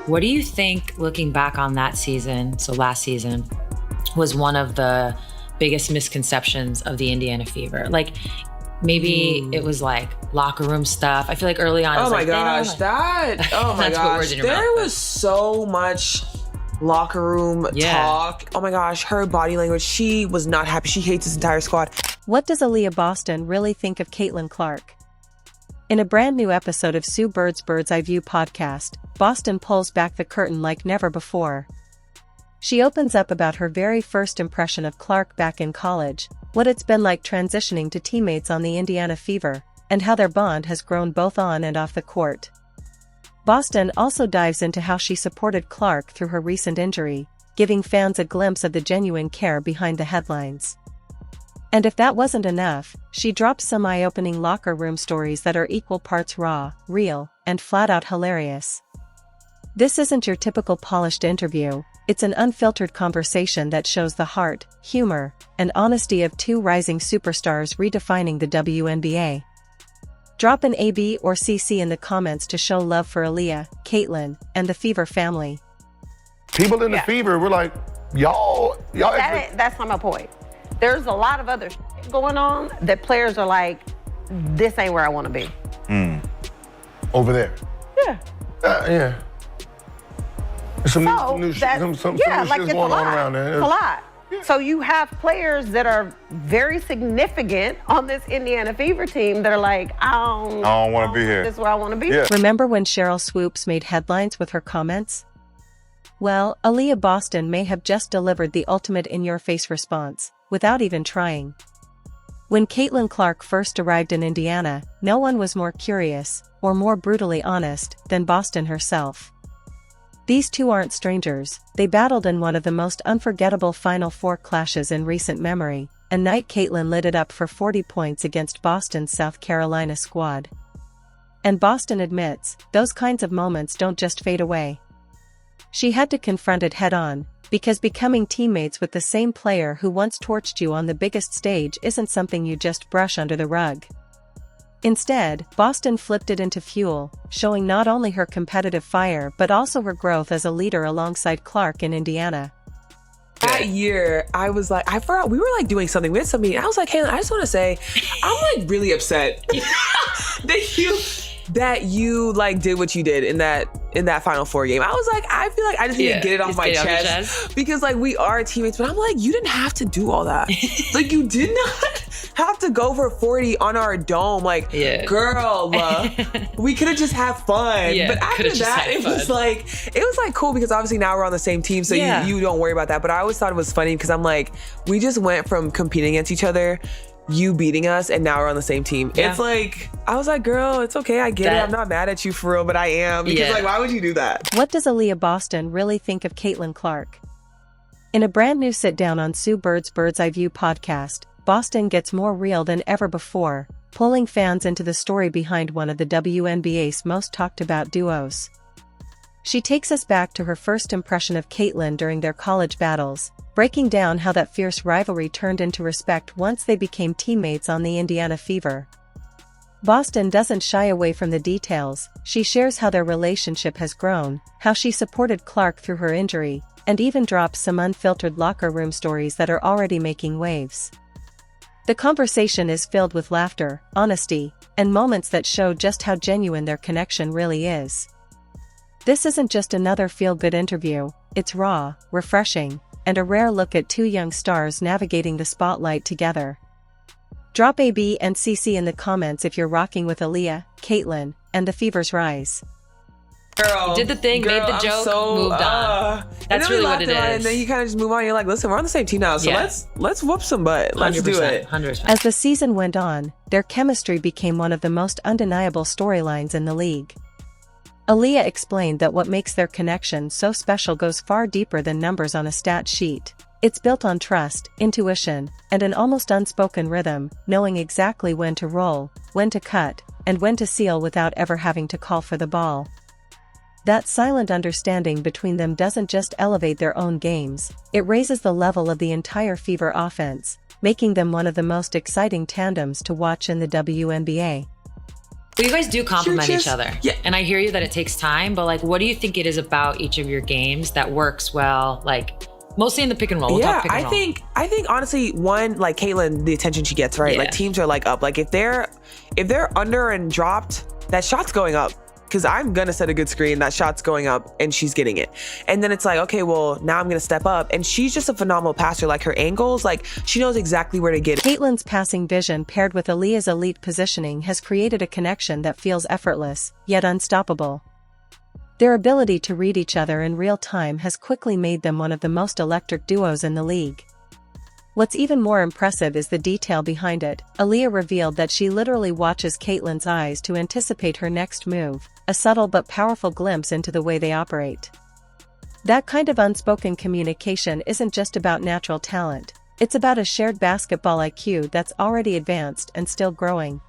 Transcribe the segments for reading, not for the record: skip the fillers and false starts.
What do you think, looking back on that season, so last season, was one of the biggest misconceptions of the Indiana Fever? Like, maybe it was like locker room stuff. I feel like early on, oh my like, gosh, oh my gosh, there was so much locker room talk. Oh my gosh, her body language. She was not happy. She hates this entire squad. What does Aaliyah Boston really think of Caitlin Clark? In a brand new episode of Sue Bird's Bird's Eye View podcast, Boston pulls back the curtain like never before. She opens up about her very first impression of Clark back in college, what it's been like transitioning to teammates on the Indiana Fever, and how their bond has grown both on and off the court. Boston also dives into how she supported Clark through her recent injury, giving fans a glimpse of the genuine care behind the headlines. And if that wasn't enough, she drops some eye-opening locker room stories that are equal parts raw, real, and flat-out hilarious. This isn't your typical polished interview, it's an unfiltered conversation that shows the heart, humor, and honesty of two rising superstars redefining the WNBA. Drop an AB or CC in the comments to show love for Aaliyah, Caitlin, and the Fever family. People in the Fever were like, y'all. That's not my point. There's a lot of other shit going on that players are like, this ain't where I want to be. Over there. Yeah. Yeah. Some new like shit's it's going on around there. It's a lot. Yeah. So you have players that are very significant on this Indiana Fever team that are like, I don't want to be here. This is where I want to be. Yeah. Remember when Sheryl Swoopes made headlines with her comments? Well, Aaliyah Boston may have just delivered the ultimate in-your-face response, without even trying. When Caitlin Clark first arrived in Indiana, no one was more curious, or more brutally honest, than Boston herself. These two aren't strangers, they battled in one of the most unforgettable Final Four clashes in recent memory, a night Caitlin lit it up for 40 points against Boston's South Carolina squad. And Boston admits, those kinds of moments don't just fade away. She had to confront it head-on, because becoming teammates with the same player who once torched you on the biggest stage isn't something you just brush under the rug. Instead, Boston flipped it into fuel, showing not only her competitive fire but also her growth as a leader alongside Clark in Indiana. That year, I was like, I forgot, we were like doing something. We had something, and I was like, hey, I just want to say, I'm like really upset that you like did what you did in that Final Four game. I was like, I feel like I just need to get it off my chest because like we are teammates, but I'm like, you didn't have to do all that. Like you did not have to go for 40 on our dome. Like, girl, we could have just had fun. Yeah, but after that, it was like cool because obviously now we're on the same team, so you don't worry about that. But I always thought it was funny because I'm like, we just went from competing against each other, you beating us, and now we're on the same team. It's like, I was like, girl, it's okay, I get it. I'm not mad at you for real, but I am. Because like, why would you do that? What does Aaliyah Boston really think of Caitlin Clark? In a brand new sit-down on Sue Bird's Bird's Eye View podcast, Boston gets more real than ever before, pulling fans into the story behind one of the WNBA's most talked-about duos. She takes us back to her first impression of Caitlin during their college battles, breaking down how that fierce rivalry turned into respect once they became teammates on the Indiana Fever. Boston doesn't shy away from the details, she shares how their relationship has grown, how she supported Clark through her injury, and even drops some unfiltered locker room stories that are already making waves. The conversation is filled with laughter, honesty, and moments that show just how genuine their connection really is. This isn't just another feel-good interview, it's raw, refreshing, and a rare look at two young stars navigating the spotlight together. Drop AB and CC in the comments if you're rocking with Aaliyah, Caitlin, and the Fever's rise. Girl, you did the thing, made the joke, moved on. That's really what it is. And then you kind of just move on. You're like, listen, we're on the same team now, so let's whoop some butt. Let's do it. 100%. As the season went on, their chemistry became one of the most undeniable storylines in the league. Aaliyah explained that what makes their connection so special goes far deeper than numbers on a stat sheet. It's built on trust, intuition, and an almost unspoken rhythm, knowing exactly when to roll, when to cut, and when to seal without ever having to call for the ball. That silent understanding between them doesn't just elevate their own games, it raises the level of the entire Fever offense, making them one of the most exciting tandems to watch in the WNBA. Well, you guys do complement each other. Yeah. And I hear you that it takes time, but like, what do you think it is about each of your games that works well? Like, mostly in the pick and roll. We'll talk pick and roll. I think honestly, one, like Caitlyn, the attention she gets, right? Yeah. Like teams are like up. Like if they're under and dropped, that shot's going up. Because I'm going to set a good screen, that shot's going up and she's getting it. And then it's like, okay, well, now I'm going to step up. And she's just a phenomenal passer. Like her angles, like she knows exactly where to get it. Caitlyn's passing vision paired with Aaliyah's elite positioning has created a connection that feels effortless, yet unstoppable. Their ability to read each other in real time has quickly made them one of the most electric duos in the league. What's even more impressive is the detail behind it. Aaliyah revealed that she literally watches Caitlyn's eyes to anticipate her next move, a subtle but powerful glimpse into the way they operate. That kind of unspoken communication isn't just about natural talent, it's about a shared basketball IQ that's already advanced and still growing.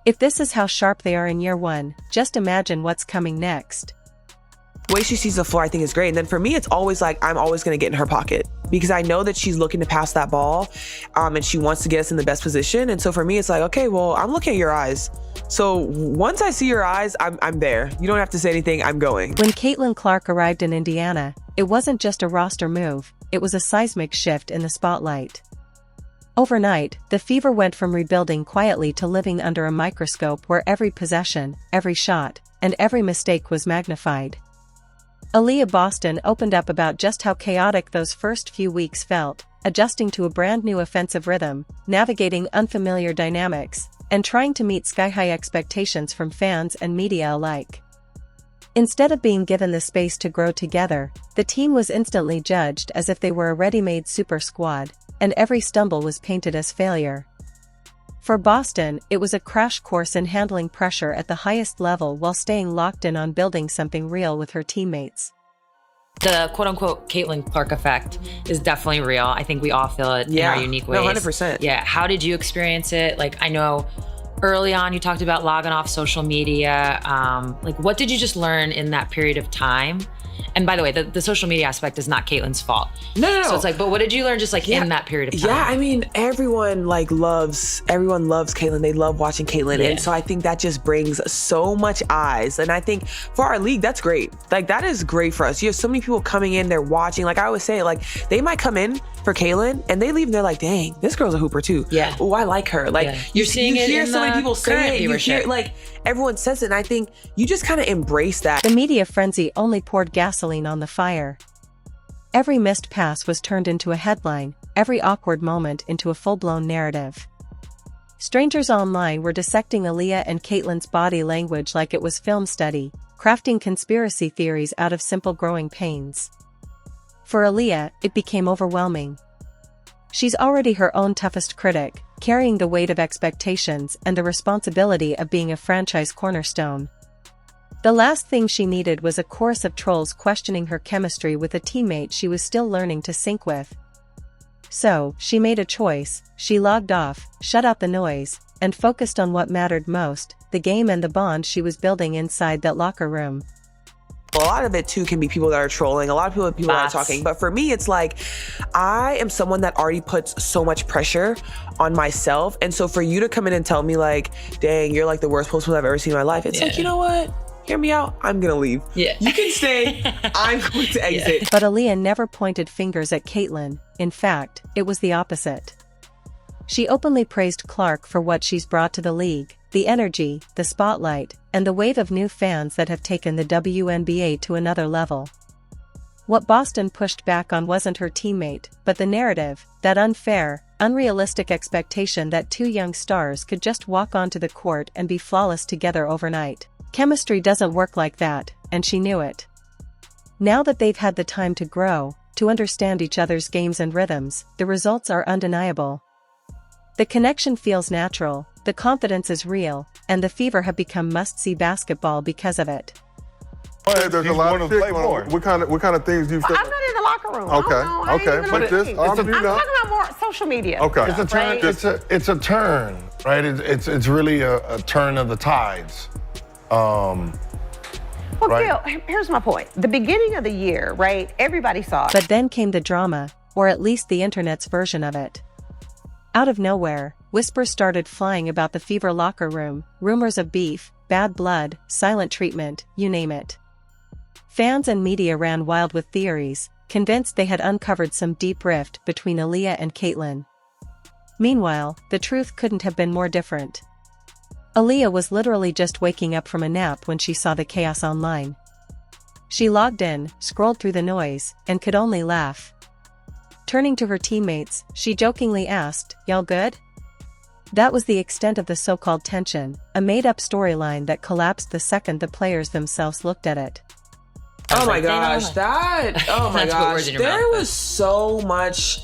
If this is how sharp they are in year one, just imagine what's coming next. The way she sees the floor, I think is great. And then for me, it's always like, I'm always going to get in her pocket because I know that she's looking to pass that ball and she wants to get us in the best position. And so for me, it's like, okay, well, I'm looking at your eyes. So once I see your eyes, I'm there. You don't have to say anything. I'm going. When Caitlin Clark arrived in Indiana, it wasn't just a roster move. It was a seismic shift in the spotlight. Overnight, the Fever went from rebuilding quietly to living under a microscope where every possession, every shot, and every mistake was magnified. Aaliyah Boston opened up about just how chaotic those first few weeks felt, adjusting to a brand new offensive rhythm, navigating unfamiliar dynamics, and trying to meet sky-high expectations from fans and media alike. Instead of being given the space to grow together, the team was instantly judged as if they were a ready-made super squad, and every stumble was painted as failure. For Boston, it was a crash course in handling pressure at the highest level while staying locked in on building something real with her teammates. The quote-unquote Caitlin Clark effect is definitely real. I think we all feel it in our unique ways. 100%. Yeah. How did you experience it? Like, I know early on you talked about logging off social media. Like, what did you just learn in that period of time? And by the way, the social media aspect is not Caitlin's fault. No. So it's like, but what did you learn just like in that period of time? Yeah, I mean, everyone loves Caitlyn. They love watching Caitlyn. Yeah. And so I think that just brings so much eyes. And I think for our league, that's great. Like, that is great for us. You have so many people coming in, they're watching. Like I always say, like, they might come in for Caitlyn and they leave and they're like, dang, this girl's a hooper too. Yeah. Oh, I like her. Like, You're seeing you it hear in so many people say it. You hear, like, everyone says it. And I think you just kind of embrace that. The media frenzy only poured gasoline on the fire. Every missed pass was turned into a headline, every awkward moment into a full-blown narrative. Strangers online were dissecting Aaliyah and Caitlyn's body language like it was film study, crafting conspiracy theories out of simple growing pains. For Aaliyah, it became overwhelming. She's already her own toughest critic, carrying the weight of expectations and the responsibility of being a franchise cornerstone. The last thing she needed was a chorus of trolls questioning her chemistry with a teammate she was still learning to sync with. So, she made a choice. She logged off, shut out the noise, and focused on what mattered most, the game and the bond she was building inside that locker room. A lot of it too can be people that are trolling. A lot of people that are talking. But for me, it's like, I am someone that already puts so much pressure on myself. And so for you to come in and tell me like, dang, you're like the worst postman I've ever seen in my life. It's like, you know what? Hear me out. I'm going to leave. Yeah. You can stay. I'm going to exit. But Aaliyah never pointed fingers at Caitlyn. In fact, it was the opposite. She openly praised Clark for what she's brought to the league, the energy, the spotlight, and the wave of new fans that have taken the WNBA to another level. What Boston pushed back on wasn't her teammate, but the narrative, that unfair, unrealistic expectation that two young stars could just walk onto the court and be flawless together overnight. Chemistry doesn't work like that, and she knew it. Now that they've had the time to grow, to understand each other's games and rhythms, the results are undeniable. The connection feels natural, the confidence is real, and the Fever have become must-see basketball because of it. Hey, there's a lot of shit going on. What kind of things do you say? I'm not in the locker room. Okay. But this, I'm talking about more social media. Okay. It's a turn. Right? It's a turn, right? It's really a turn of the tides. Well, right? Gil, here's my point. The beginning of the year, right? Everybody saw it. But then came the drama, or at least the internet's version of it. Out of nowhere, whispers started flying about the Fever locker room, rumors of beef, bad blood, silent treatment, you name it. Fans and media ran wild with theories, convinced they had uncovered some deep rift between Aaliyah and Caitlyn. Meanwhile, the truth couldn't have been more different. Aaliyah was literally just waking up from a nap when she saw the chaos online. She logged in, scrolled through the noise, and could only laugh. Turning to her teammates, she jokingly asked, "Y'all good?" That was the extent of the so-called tension, a made-up storyline that collapsed the second the players themselves looked at it. Oh my gosh, there was so much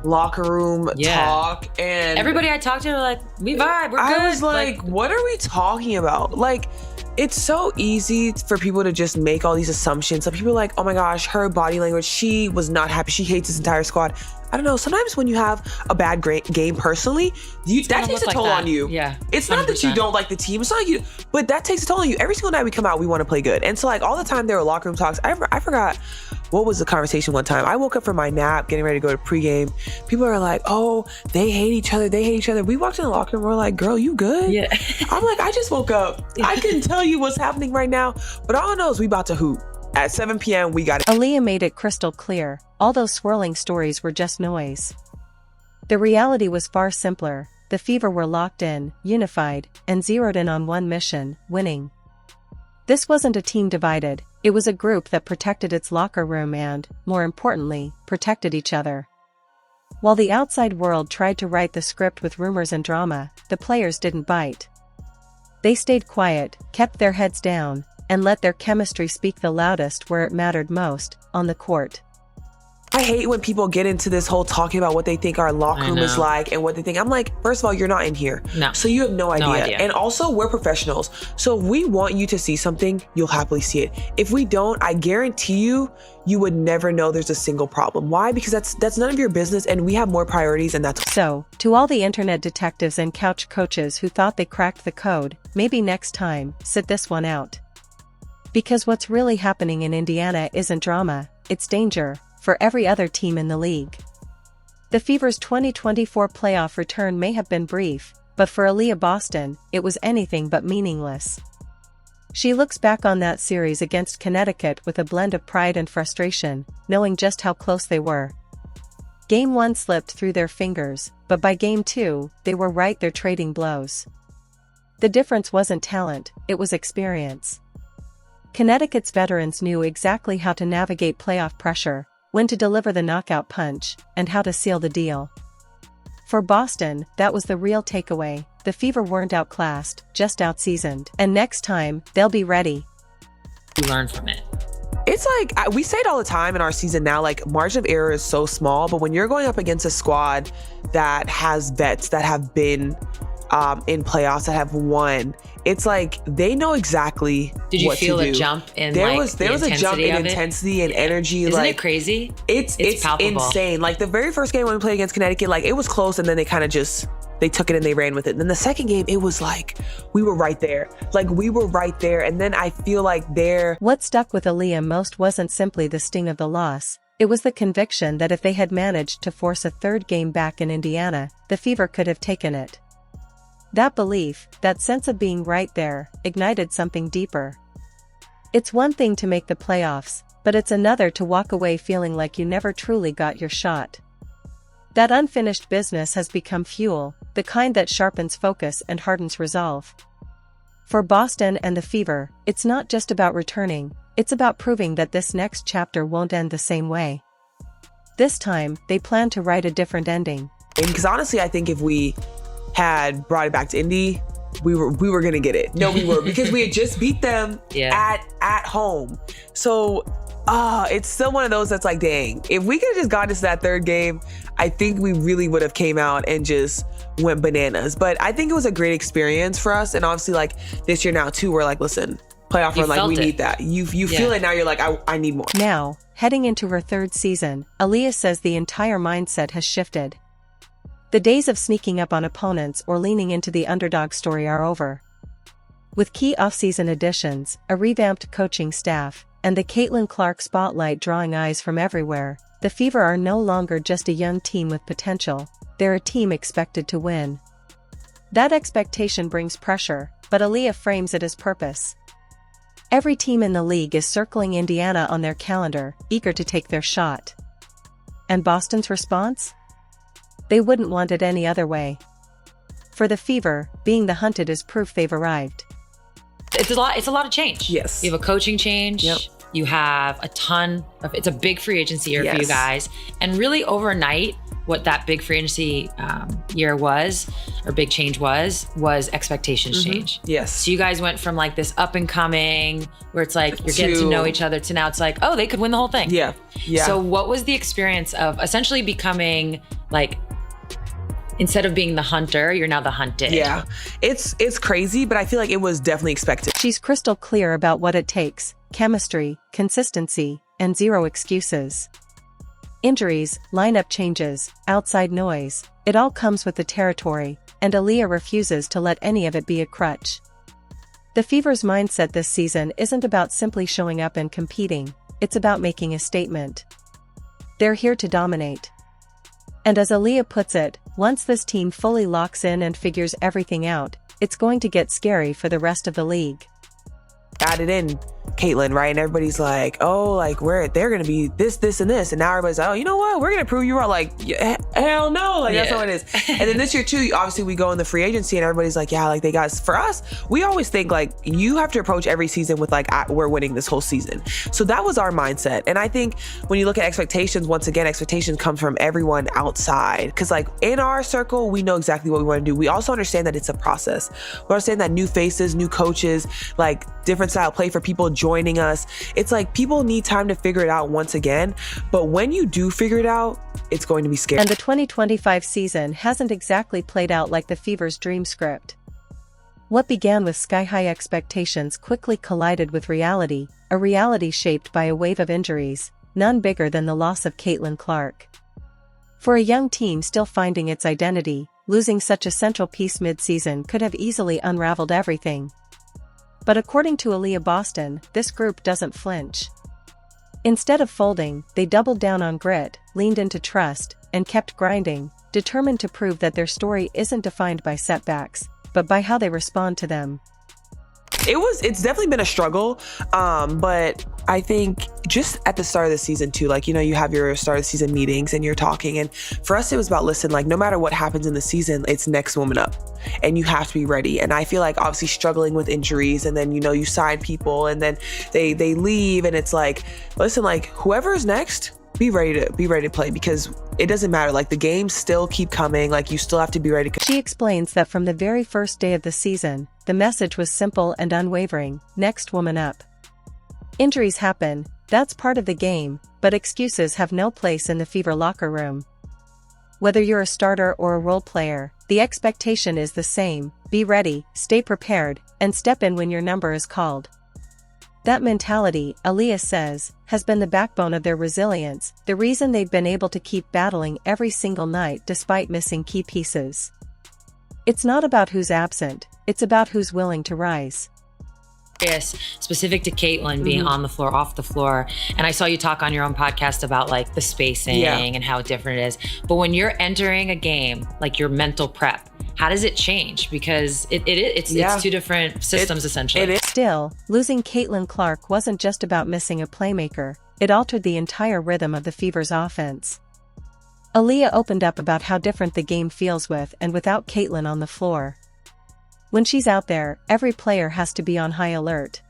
locker room talk, and everybody I talked to were like, we vibe, we're good. I was like, what are we talking about? Like, it's so easy for people to just make all these assumptions. Some people are like, oh my gosh, her body language, she was not happy, she hates this entire squad. I don't know, sometimes when you have a bad game personally, that takes a toll on you. Yeah, it's 100%. Not that you don't like the team, it's not you, but that takes a toll on you. Every single night we come out, we want to play good. And so like all the time there were locker room talks. I forgot what was the conversation one time. I woke up from my nap, getting ready to go to pregame. People are like, oh, they hate each other. We walked in the locker room, we're like, girl, you good? Yeah. I'm like, I just woke up. I couldn't tell you what's happening right now, but all I know is we about to hoop. At 7 p.m. we got it. Aaliyah made it crystal clear, all those swirling stories were just noise. The reality was far simpler. The Fever were locked in, unified, and zeroed in on one mission, winning. This wasn't a team divided, it was a group that protected its locker room and, more importantly, protected each other. While the outside world tried to write the script with rumors and drama, the players didn't bite. They stayed quiet, kept their heads down, and let their chemistry speak the loudest where it mattered most, on the court. I hate when people get into this whole talking about what they think our locker room is like and what they think. I'm like, first of all, you're not in here. No. So you have no idea. And also, we're professionals. So if we want you to see something, you'll happily see it. If we don't, I guarantee you, you would never know there's a single problem. Why? Because that's none of your business and we have more priorities and that's... So, to all the internet detectives and couch coaches who thought they cracked the code, maybe next time, sit this one out. Because what's really happening in Indiana isn't drama, it's danger, for every other team in the league. The Fever's 2024 playoff return may have been brief, but for Aaliyah Boston, it was anything but meaningless. She looks back on that series against Connecticut with a blend of pride and frustration, knowing just how close they were. Game 1 slipped through their fingers, but by Game 2, they were right there trading blows. The difference wasn't talent, it was experience. Connecticut's veterans knew exactly how to navigate playoff pressure, when to deliver the knockout punch, and how to seal the deal. For Boston, that was the real takeaway. The Fever weren't outclassed, just outseasoned. And next time, they'll be ready. You learn from it. It's like, we say it all the time in our season now, like margin of error is so small, but when you're going up against a squad that has vets that have been in playoffs, that have won, it's like they know exactly what to do. Did you feel a jump in there was a jump in intensity and energy. Isn't it crazy? It's palpable. Insane. Like the very first game when we played against Connecticut, like it was close and then they kind of just, they took it and they ran with it. And then the second game, it was like, we were right there. And then I feel like What stuck with Aaliyah most wasn't simply the sting of the loss. It was the conviction that if they had managed to force a third game back in Indiana, the Fever could have taken it. That belief, that sense of being right there, ignited something deeper. It's one thing to make the playoffs, but it's another to walk away feeling like you never truly got your shot. That unfinished business has become fuel, the kind that sharpens focus and hardens resolve. For Boston and the Fever, it's not just about returning, it's about proving that this next chapter won't end the same way. This time, they plan to write a different ending. Because honestly, I think if we had brought it back to Indy, we were gonna get it. No, we were, because we had just beat them at home. So it's still one of those that's like, dang, if we could have just gotten to that third game, I think we really would have came out and just went bananas. But I think it was a great experience for us. And obviously like this year now too, we're like, listen, playoff run, like we need that. You feel it now, you're like, I need more. Now, heading into her third season, Aaliyah says the entire mindset has shifted. The days of sneaking up on opponents or leaning into the underdog story are over. With key off-season additions, a revamped coaching staff, and the Caitlyn Clark spotlight drawing eyes from everywhere, the Fever are no longer just a young team with potential. they're a team expected to win. That expectation brings pressure, but Aaliyah frames it as purpose. Every team in the league is circling Indiana on their calendar, eager to take their shot. And Boston's response? They wouldn't want it any other way. For the Fever, being the hunted is proof they've arrived. It's a lot of change. Yes. You have a coaching change. Yep. You have a ton of, it's a big free agency year for you Yes. guys. And really overnight, what that big free agency year was, or big change was expectations change. Yes. So you guys went from like this up and coming, where it's like you're getting to know each other, to now it's like, oh, they could win the whole thing. Yeah. Yeah. So what was the experience of essentially becoming like, instead of being the hunter, you're now the hunted? Yeah. It's crazy, but I feel like it was definitely expected. She's crystal clear about what it takes: chemistry, consistency, and zero excuses. Injuries, lineup changes, outside noise, it all comes with the territory, and Aaliyah refuses to let any of it be a crutch. The Fever's mindset this season isn't about simply showing up and competing, it's about making a statement. They're here to dominate. And as Aaliyah puts it, once this team fully locks in and figures everything out, it's going to get scary for the rest of the league. Added in Caitlyn, right? And everybody's like, oh, like they're gonna be this, and this. And now everybody's like, oh, you know what? We're gonna prove you wrong. Like, hell no. Like, that's how it is. And then this year too, obviously we go in the free agency and everybody's like, yeah, like they got, for us, we always think like you have to approach every season with like, we're winning this whole season. So that was our mindset. And I think when you look at expectations, once again, expectations come from everyone outside. Cause like in our circle, we know exactly what we want to do. We also understand that it's a process. We understand that new faces, new coaches, like different style play for people joining us. It's like people need time to figure it out once again. But when you do figure it out, it's going to be scary. And the 2025 season hasn't exactly played out like the Fever's dream script. What began with sky-high expectations quickly collided with reality, a reality shaped by a wave of injuries, none bigger than the loss of Caitlin Clark. For a young team still finding its identity, losing such a central piece mid-season could have easily unraveled everything. But according to Aaliyah Boston, this group doesn't flinch. Instead of folding, they doubled down on grit, leaned into trust, and kept grinding, determined to prove that their story isn't defined by setbacks, but by how they respond to them. It's definitely been a struggle. But I think just at the start of the season too, like, you know, you have your start of the season meetings and you're talking. And for us, it was about, listen, like no matter what happens in the season, it's next woman up and you have to be ready. And I feel like obviously struggling with injuries and then, you know, you sign people and then they leave and it's like, listen, like whoever is next, be ready to play because it doesn't matter. Like the games still keep coming. Like you still have to be ready. She explains that from the very first day of the season, the message was simple and unwavering: next woman up. Injuries happen, that's part of the game, but excuses have no place in the Fever locker room. Whether you're a starter or a role player, the expectation is the same: be ready, stay prepared, and step in when your number is called. That mentality, Aaliyah says, has been the backbone of their resilience, the reason they've been able to keep battling every single night despite missing key pieces. It's not about who's absent, it's about who's willing to rise. Yes, specific to Caitlyn being on the floor, off the floor. And I saw you talk on your own podcast about like the spacing and how different it is. But when you're entering a game, like your mental prep, how does it change? Because it's two different systems essentially. Still, losing Caitlin Clark wasn't just about missing a playmaker, it altered the entire rhythm of the Fever's offense. Aaliyah opened up about how different the game feels with and without Caitlin on the floor. When she's out there, every player has to be on high alert.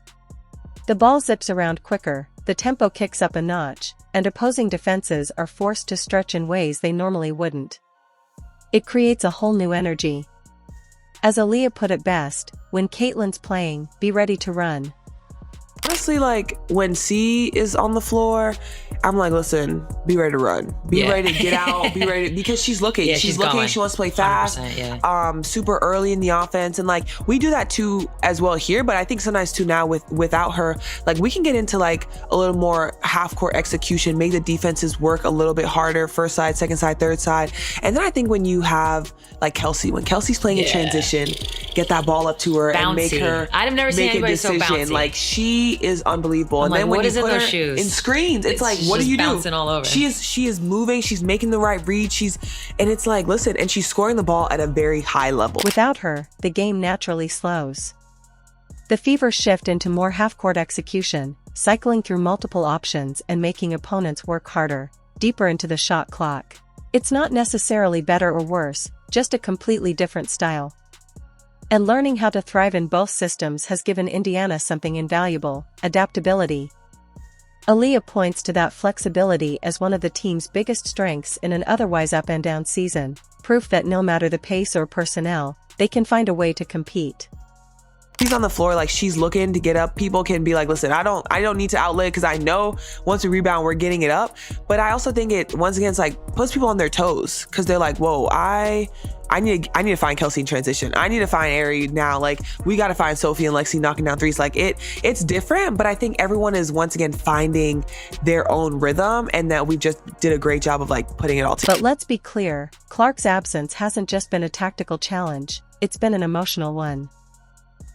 The ball zips around quicker, the tempo kicks up a notch, and opposing defenses are forced to stretch in ways they normally wouldn't. It creates a whole new energy. As Aaliyah put it best, when Caitlin's playing, be ready to run. Honestly, like when C is on the floor, I'm like, listen, be ready to run. Be ready to get out. Be ready because she's looking. She's looking. She wants to play fast. Super early in the offense. And like we do that too as well here. But I think sometimes too now without her, like we can get into like a little more half court execution, make the defenses work a little bit harder, first side, second side, third side. And then I think when you have like Kelsey, when Kelsey's playing in transition, get that ball up to her and make her I've never seen anybody so bouncy. Like she is unbelievable. And then when what you is in put those her shoes? in screens, it's like what do you do? Bouncing all over. She is moving. She's making the right read. And it's like, listen, and she's scoring the ball at a very high level. Without her, the game naturally slows. The Fever shift into more half-court execution, cycling through multiple options and making opponents work harder, deeper into the shot clock. It's not necessarily better or worse, just a completely different style. And learning how to thrive in both systems has given Indiana something invaluable: adaptability. Aaliyah points to that flexibility as one of the team's biggest strengths in an otherwise up and down season, proof that no matter the pace or personnel, they can find a way to compete. She's on the floor, like she's looking to get up. People can be like, listen, I don't need to outlet because I know once we rebound, we're getting it up. But I also think it, once again, it's like puts people on their toes because they're like, whoa, I need to find Kelsey in transition. I need to find Ari now. Like we got to find Sophie and Lexi knocking down threes. Like it's different, but I think everyone is once again finding their own rhythm, and that we just did a great job of like putting it all together. But let's be clear, Clark's absence hasn't just been a tactical challenge, it's been an emotional one.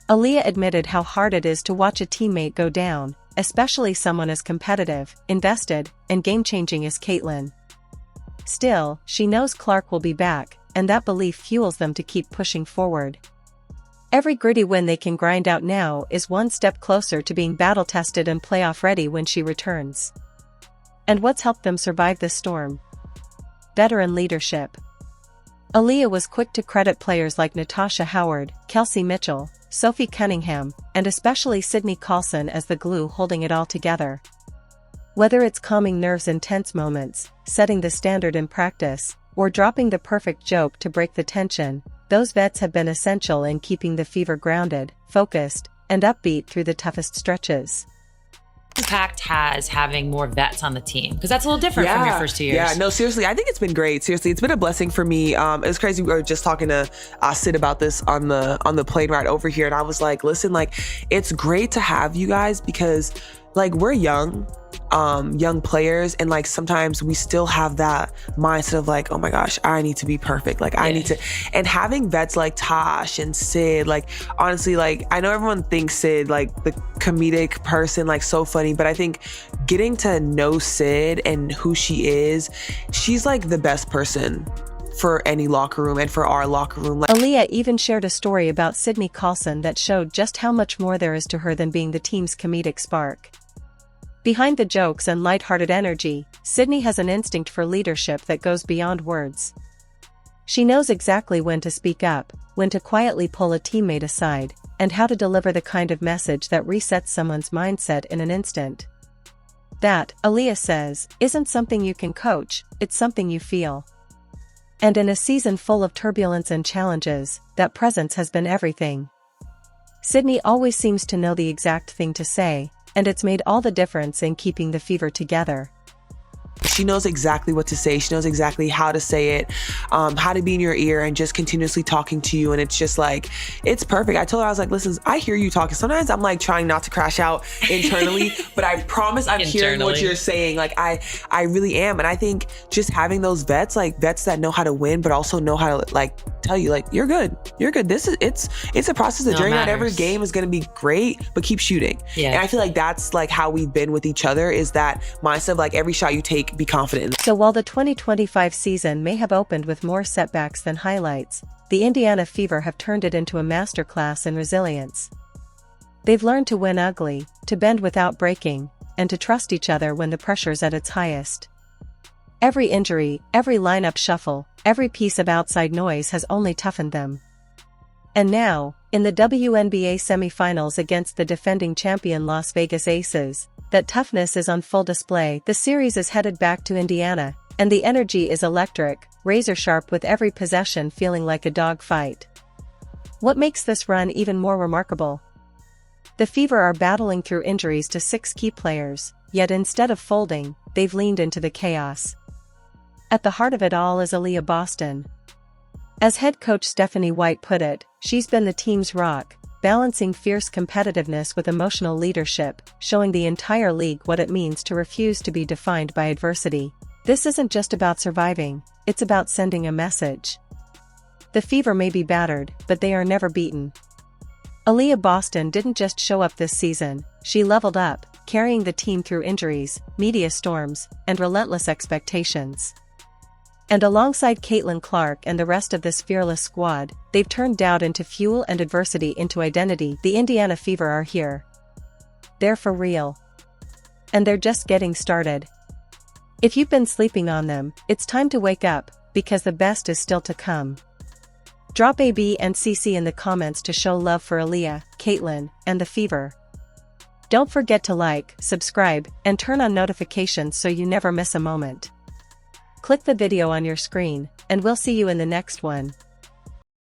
Aaliyah admitted how hard it is to watch a teammate go down, especially someone as competitive, invested, and game-changing as Caitlin. Still, she knows Clark will be back, and that belief fuels them to keep pushing forward. Every gritty win they can grind out now is one step closer to being battle-tested and playoff-ready when she returns. And what's helped them survive this storm? Veteran leadership. Aaliyah was quick to credit players like Natasha Howard, Kelsey Mitchell, Sophie Cunningham, and especially Sydney Colson as the glue holding it all together. Whether it's calming nerves in tense moments, setting the standard in practice, or dropping the perfect joke to break the tension, those vets have been essential in keeping the Fever grounded, focused, and upbeat through the toughest stretches. Impact has having more vets on the team, because that's a little different from your first 2 years. Yeah, no, seriously, I think it's been great. Seriously, it's been a blessing for me. It was crazy. We were just talking to Sid about this on the plane ride over here, and I was like, listen, like it's great to have you guys because like we're young players, and like sometimes we still have that mindset of like, oh my gosh, I need to be perfect. Like I need to, and having vets like Tosh and Sid, like honestly, like I know everyone thinks Sid like the comedic person, like so funny, but I think getting to know Sid and who she is, she's like the best person for any locker room and for our locker room. Aaliyah even shared a story about Sydney Colson that showed just how much more there is to her than being the team's comedic spark. Behind the jokes and lighthearted energy, Sydney has an instinct for leadership that goes beyond words. She knows exactly when to speak up, when to quietly pull a teammate aside, and how to deliver the kind of message that resets someone's mindset in an instant. That, Aaliyah says, isn't something you can coach, it's something you feel. And in a season full of turbulence and challenges, that presence has been everything. Sydney always seems to know the exact thing to say, and it's made all the difference in keeping the Fever together. She knows exactly what to say. She knows exactly how to say it, how to be in your ear and just continuously talking to you. And it's just like, it's perfect. I told her, I was like, listen, I hear you talking. Sometimes I'm like trying not to crash out internally, but I promise I'm hearing what you're saying. Like I really am. And I think just having those vets, like vets that know how to win, but also know how to like tell you like, you're good. You're good. It's a process. The journey, not every game is going to be great, but keep shooting. Yeah. And I feel like that's like how we've been with each other, is that mindset of like every shot you take, be confident. So while the 2025 season may have opened with more setbacks than highlights, the Indiana Fever have turned it into a masterclass in resilience. They've learned to win ugly, to bend without breaking, and to trust each other when the pressure's at its highest. Every injury, every lineup shuffle, every piece of outside noise has only toughened them. And now, in the WNBA semifinals against the defending champion Las Vegas Aces, that toughness is on full display. The series is headed back to Indiana, and the energy is electric, razor sharp, with every possession feeling like a dogfight. What makes this run even more remarkable? The Fever are battling through injuries to 6 key players, yet instead of folding, they've leaned into the chaos. At the heart of it all is Aaliyah Boston. As head coach Stephanie White put it, she's been the team's rock, balancing fierce competitiveness with emotional leadership, showing the entire league what it means to refuse to be defined by adversity. This isn't just about surviving, it's about sending a message. The Fever may be battered, but they are never beaten. Aaliyah Boston didn't just show up this season, she leveled up, carrying the team through injuries, media storms, and relentless expectations. And alongside Caitlin Clark and the rest of this fearless squad, they've turned doubt into fuel and adversity into identity. The Indiana Fever are here. They're for real. And they're just getting started. If you've been sleeping on them, it's time to wake up, because the best is still to come. Drop A, B, and CC in the comments to show love for Aaliyah, Caitlin, and the Fever. Don't forget to like, subscribe, and turn on notifications so you never miss a moment. Click the video on your screen, and we'll see you in the next one.